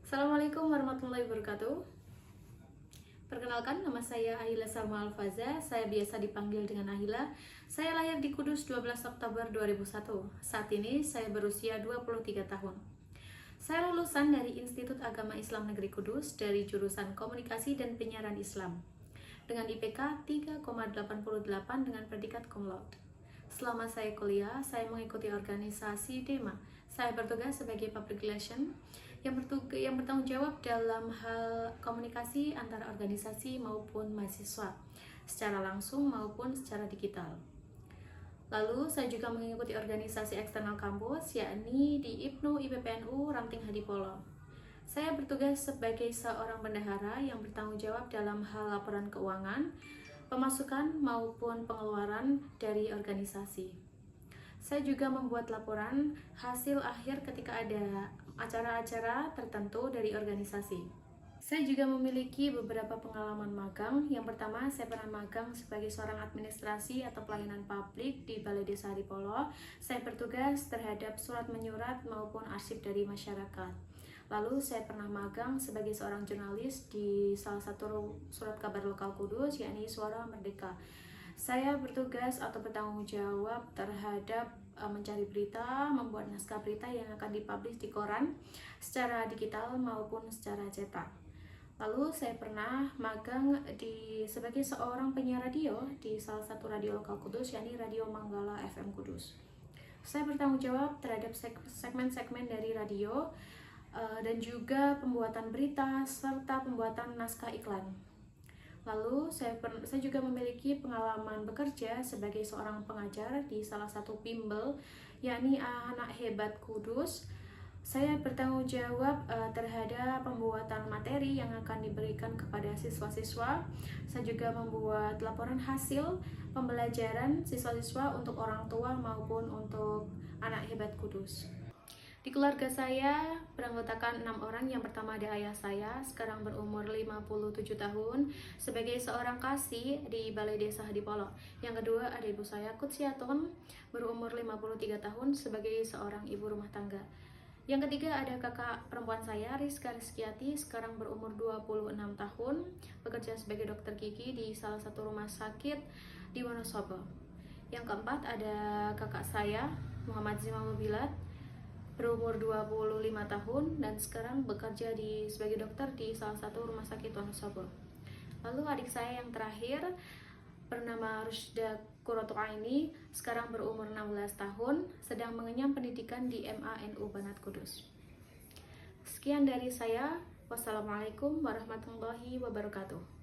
Assalamualaikum warahmatullahi wabarakatuh. Perkenalkan, nama saya Ahila Salma Alfaza. Saya biasa dipanggil dengan Ahila. Saya lahir di Kudus 12 Oktober 2001. Saat ini saya berusia 23 tahun. Saya lulusan dari Institut Agama Islam Negeri Kudus dari jurusan Komunikasi dan Penyiaran Islam dengan IPK 3,88 dengan predikat cum laude. Selama saya kuliah, saya mengikuti organisasi DEMA. Saya bertugas sebagai Public Relation yang bertanggung jawab dalam hal komunikasi antara organisasi maupun mahasiswa, secara langsung maupun secara digital. Lalu, saya juga mengikuti organisasi eksternal kampus, yakni di IPNU IPPNU Ramting Hadipolo. Saya bertugas sebagai seorang bendahara yang bertanggung jawab dalam hal laporan keuangan, pemasukan maupun pengeluaran dari organisasi. Saya juga membuat laporan hasil akhir ketika ada acara-acara tertentu dari organisasi. Saya juga memiliki beberapa pengalaman magang. Yang pertama, saya pernah magang sebagai seorang administrasi atau pelayanan publik di Balai Desa Hadipolo. Saya bertugas terhadap surat menyurat maupun arsip dari masyarakat. Lalu saya pernah magang sebagai seorang jurnalis di salah satu surat kabar lokal Kudus, yakni Suara Merdeka. Saya bertugas atau bertanggung jawab terhadap mencari berita, membuat naskah berita yang akan dipublish di koran secara digital maupun secara cetak. Lalu saya pernah magang sebagai seorang penyiar radio di salah satu radio lokal Kudus, yakni Radio Manggala FM Kudus. Saya bertanggung jawab terhadap segmen-segmen dari radio dan juga pembuatan berita serta pembuatan naskah iklan. Lalu saya juga memiliki pengalaman bekerja sebagai seorang pengajar di salah satu bimbel, yakni Anak Hebat Kudus. Saya bertanggung jawab terhadap pembuatan materi yang akan diberikan kepada siswa-siswa. Saya juga membuat laporan hasil pembelajaran siswa-siswa untuk orang tua maupun untuk Anak Hebat Kudus. Di keluarga saya beranggotakan 6 orang. Yang pertama ada ayah saya, sekarang berumur 57 tahun, sebagai seorang kasih di Balai Desa Hadipolo. Yang kedua ada ibu saya, Kutsiaton, berumur 53 tahun, sebagai seorang ibu rumah tangga. Yang ketiga ada kakak perempuan saya, Rizka Rizkyati, sekarang berumur 26 tahun, bekerja sebagai dokter gigi di salah satu rumah sakit di Wonosobo. Yang keempat ada kakak saya, Muhammad Zima Mobilat, berumur 25 tahun dan sekarang bekerja sebagai dokter di salah satu rumah sakit Wonosobo. Lalu adik saya yang terakhir bernama Rusda Kuroto Aini, sekarang berumur 16 tahun, sedang mengenyam pendidikan di MANU Banat Kudus. Sekian dari saya. Wassalamualaikum warahmatullahi wabarakatuh.